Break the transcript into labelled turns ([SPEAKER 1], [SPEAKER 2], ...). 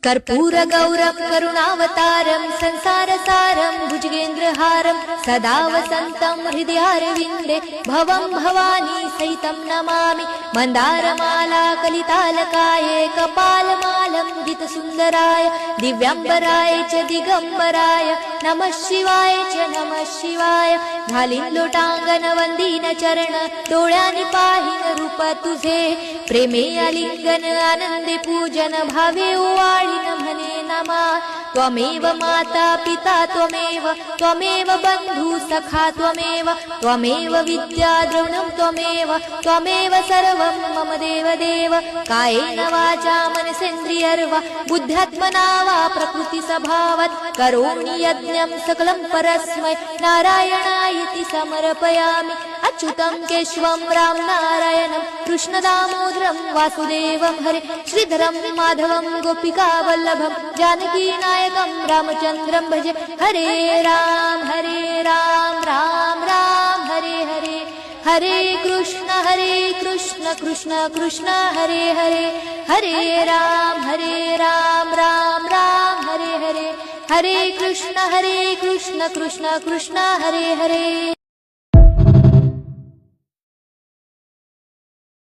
[SPEAKER 1] कर्पूरगौरं करुणावतारं संसारसारं भुजगेन्द्रहारं सदा वसन्तं हृदयारविन्दे भवं भवानी सहितं नमामि। मन्दारमाला कलितालकाये कपालमालं दितसुन्दराय दिव्याम्बराय च दिगम्बराय नमः शिवाय च नमः शिवाय। घालीन लोटांगण वंदीन चरण डोळ्यांनी पाहिन रूप तुझे प्रेमे आलिंगन आनंदे पूजन भावे ओवाळीन म्हणे नमा। त्वमेव माता पिता त्वमेव बंधु सखा त्वमेव विद्या द्रविणं त्वमेव सर्वं मम देव। कायेन वाचा मनसेन्द्रियर्वा बुद्ध्यात्मना वा प्रकृति स्वभावात् करोमि यज्ञं सकलं परस्मै नारायणायति समर्पयामि। अच्युतं केशवं राम नारायणं कृष्णदामोदरं वासुदेवं हरे श्रीधरं माधवं गोपिका वल्लभं जानकी नायकं रामचन्द्रं भजे। हरे राम राम राम हरे हरे हरे कृष्ण कृष्ण कृष्ण हरे हरे हरे राम राम राम हरे हरे हरे कृष्ण कृष्ण कृष्ण हरे हरे।